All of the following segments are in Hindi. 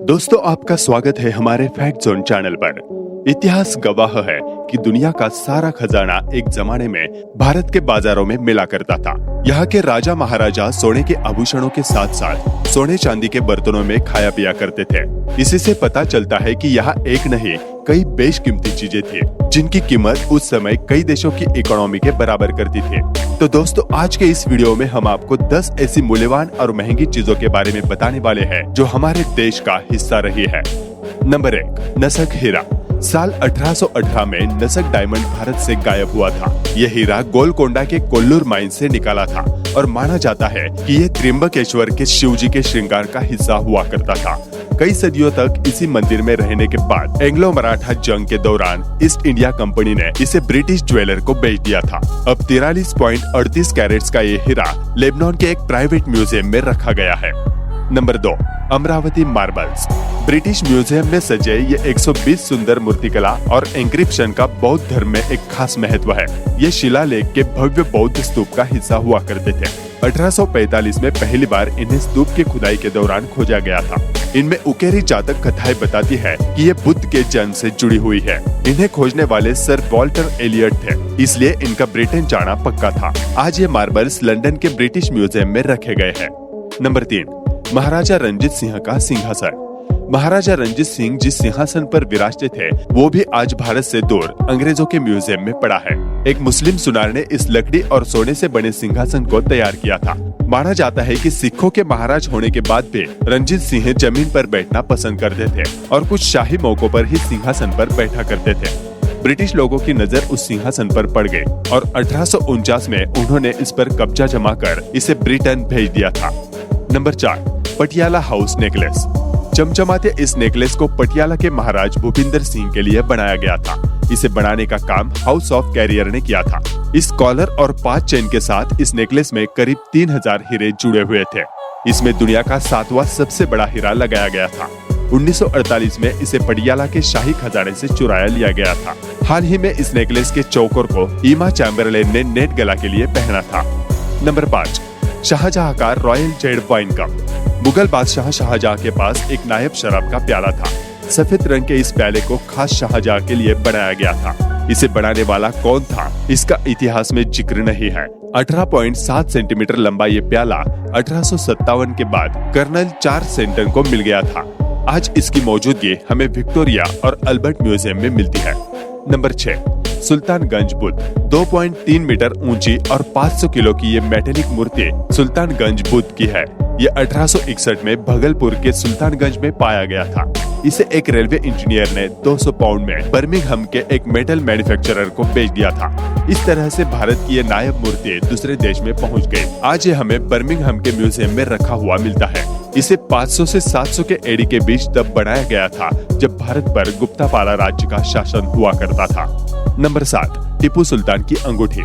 दोस्तों, आपका स्वागत है हमारे फैक्ट जोन चैनल पर। इतिहास गवाह है कि दुनिया का सारा खजाना एक जमाने में भारत के बाजारों में मिला करता था। यहाँ के राजा महाराजा सोने के आभूषणों के साथ साथ सोने चांदी के बर्तनों में खाया पिया करते थे। इसी से पता चलता है कि यहाँ एक नहीं कई बेशकीमती चीजें थी जिनकी कीमत उस समय कई देशों की इकोनॉमी के बराबर करती थी। तो दोस्तों, आज के इस वीडियो में हम आपको 10 ऐसी मूल्यवान और महंगी चीजों के बारे में बताने वाले हैं जो हमारे देश का हिस्सा रही है। नंबर 1, नसक हीरा। साल 1818 में नसक डायमंड भारत से गायब हुआ था। यह हीरा गोलकोंडा के कोल्लूर माइन से निकाला था और माना जाता है कि यह त्र्यंबकेश्वर के शिवजी के श्रृंगार का हिस्सा हुआ करता था। कई सदियों तक इसी मंदिर में रहने के बाद एंग्लो मराठा जंग के दौरान ईस्ट इंडिया कंपनी ने इसे ब्रिटिश ज्वेलर को बेच दिया था। अब 43.38 कैरेट्स का ये हीरा लेबनान के एक प्राइवेट म्यूजियम में रखा गया है। Number 2, Amravati marbles. British museum में सजे ये 120 सुंदर मूर्तिकला और एंक्रिप्शन का बौद्ध धर्म में एक खास महत्व है। ये शिलालेख के भव्य बौद्ध स्तूप का हिस्सा हुआ करते थे। 1845 में पहली बार इन्हें स्तूप की खुदाई के दौरान खोजा गया था। इनमें उकेरी जातक कथाएं बताती है कि ये बुद्ध के जन्म से जुड़ी हुई है। इन्हें खोजने वाले सर वॉल्टर एलियट थे, इसलिए इनका ब्रिटेन जाना पक्का था। आज ये मार्बल्स लंदन के ब्रिटिश म्यूजियम में रखे गए हैं। नंबर 3, महाराजा रंजीत सिंह का सिंहासन। महाराजा रंजीत सिंह जिस सिंहासन पर विराजते थे वो भी आज भारत से दूर अंग्रेजों के म्यूजियम में पड़ा है। एक मुस्लिम सुनार ने इस लकड़ी और सोने से बने सिंहासन को तैयार किया था। माना जाता है कि सिखों के महाराज होने के बाद भी रंजीत सिंह जमीन पर बैठना पसंद करते थे और कुछ शाही मौकों पर ही सिंहासन पर बैठा करते थे। ब्रिटिश लोगों की नजर उस सिंहासन पर पड़ गई और 1849 में उन्होंने इस पर कब्जा जमा कर इसे ब्रिटेन भेज दिया था। Number 4, Patiala house necklace. चमचमाते इस नेकलेस को पटियाला के महाराज भूपिंदर सिंह के लिए बनाया गया था। इसे बनाने का काम हाउस ऑफ कैरियर ने किया था। इस कॉलर और 5 चेन के साथ इस नेकलेस में करीब 3000 हीरे जुड़े हुए थे। इसमें दुनिया का 7वां सबसे बड़ा हीरा लगाया गया था। 1948 में इसे पटियाला के शाही खजाने से चुराया लिया गया था। हाल ही में इस नेकलेस के चौकोर को ईमा चैम्बरलेन ने नेट गला के लिए पहना था। नंबर 5, शाहजहां का royal Z wine cup. Mughal बादशाह शाहजहां के पास एक नायब शराब का प्याला था। सफेद रंग के इस प्याले को खास शाहजहां के लिए बनाया गया था। इसे बनाने वाला कौन था, इसका इतिहास में जिक्र नहीं है। 18.7 सेंटीमीटर लंबा ये प्याला 1857 के बाद कर्नल चार्ल्स सेंटन को मिल गया था। आज इसकी मौजूदगी हमें विक्टोरिया और अल्बर्ट म्यूजियम में मिलती है। नंबर 6, सुल्तानगंज बुद्ध। 2.3 मीटर ऊंची और 500 किलो की ये मेटेलिक मूर्ति सुल्तानगंज बुद्ध की है। ये 1861 में भगलपुर के सुल्तानगंज में पाया गया था। इसे एक रेलवे इंजीनियर ने 200 पाउंड में बर्मिंघम के एक मेटल मैन्युफैक्चरर को बेच दिया था। इस तरह से भारत की ये नायब मूर्ति दूसरे देश में पहुंच गई। आज ये हमें बर्मिंघम के म्यूजियम में रखा हुआ मिलता है। इसे 500 से 700 के एडी के बीच तब बनाया गया था जब भारत पर गुप्तापाला राज्य का शासन हुआ करता था। नंबर 7, टीपू सुल्तान की अंगूठी।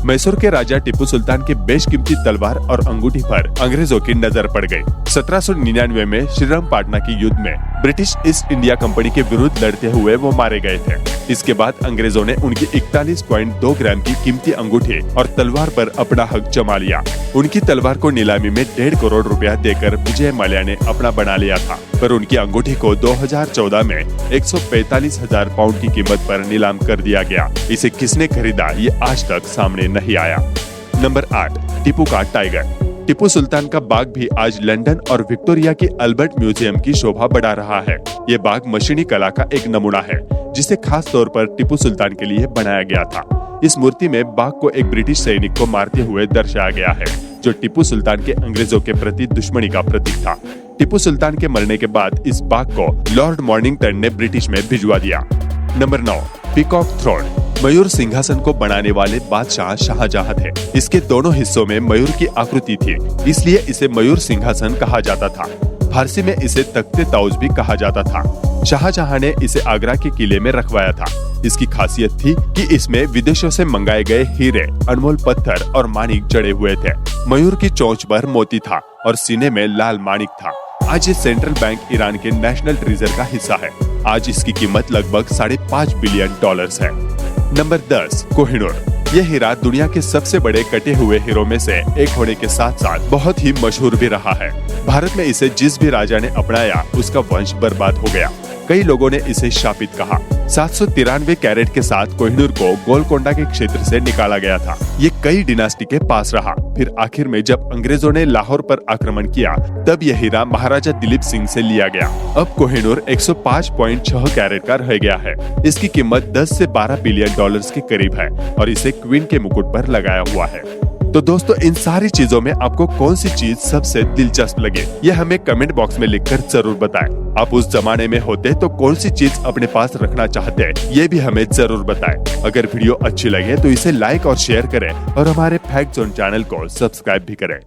मैसूर के राजा टीपू सुल्तान के बेशकीमती तलवार और अंगूठी पर अंग्रेजों की नजर पड़ गई। 1799 में श्रीरंगपटना की युद्ध में ब्रिटिश ईस्ट इंडिया कंपनी के विरुद्ध लड़ते हुए वो मारे गए थे। इसके बाद अंग्रेजों ने उनकी 41.2 ग्राम की कीमती अंगूठी और तलवार पर अपना हक जमा लिया। उनकी तलवार को नीलामी में 1.5 करोड़ रुपया देकर विजय माल्या ने अपना बना लिया था, पर उनकी अंगूठी को 2014 में 145,000 पाउंड की कीमत पर नीलाम कर दिया गया। इसे किसने खरीदा ये आज तक सामने नहीं आया। नंबर 8, टीपू का टाइगर। टीपू सुल्तान का बाग भी आज लंदन और विक्टोरिया की अल्बर्ट म्यूजियम की शोभा बढ़ा रहा है। ये बाग मशीनी कला का एक नमूना है जिसे खास तौर पर टीपू सुल्तान के लिए बनाया गया था। इस मूर्ति में बाघ को एक ब्रिटिश सैनिक को मारते हुए दर्शाया गया है जो टीपू सुल्तान के अंग्रेजों के प्रति दुश्मनी का प्रतीक था। टीपू सुल्तान के मरने के बाद इस बाघ को लॉर्ड मॉर्निंगटन ने ब्रिटिश में भिजवा दिया। Number 9, peacock throne. मयूर सिंहासन को बनाने वाले बादशाह शाहजहां थे। इसके दोनों हिस्सों में मयूर की आकृति थी, इसलिए इसे मयूर सिंहासन कहा जाता था। फारसी में इसे तख्ते ताउज भी कहा जाता था। शाहजहां ने इसे आगरा के किले में रखवाया था। इसकी खासियत थी कि इसमें विदेशों से मंगाए गए हीरे, अनमोल पत्थर और माणिक जड़े हुए थे। मयूर की चोंच पर मोती था और सीने में लाल माणिक था। आज ये सेंट्रल बैंक ईरान के नेशनल ट्रेजर का हिस्सा है। आज इसकी कीमत लगभग $5.5 बिलियन है। नंबर 10, कोहिनूर। ये हीरा दुनिया के सबसे बड़े कटे हुए हीरों में से एक होने के साथ साथ बहुत ही मशहूर भी रहा है। भारत में इसे जिस भी राजा ने अपनाया उसका वंश बर्बाद हो गया। कई लोगों ने इसे शापित कहा। 793 कैरेट के साथ कोहिनूर को गोलकोंडा के क्षेत्र से निकाला गया था। ये कई डिनास्टी के पास रहा। फिर आखिर में जब अंग्रेजों ने लाहौर पर आक्रमण किया तब यह हीरा महाराजा दिलीप सिंह से लिया गया। अब कोहिनूर 105.6 कैरेट का रह गया है। इसकी कीमत 10 से 12 बिलियन डॉलर्स के करीब है और इसे क्वीन के मुकुट पर लगाया हुआ है। तो दोस्तों, इन सारी चीजों में आपको कौन सी चीज सबसे दिलचस्प लगे ये हमें कमेंट बॉक्स में लिखकर जरूर बताएं। आप उस जमाने में होते तो कौन सी चीज अपने पास रखना चाहते हैं ये भी हमें जरूर बताएं। अगर वीडियो अच्छी लगे तो इसे लाइक और शेयर करें और हमारे फैक्ट जोन चैनल को सब्सक्राइब भी करें।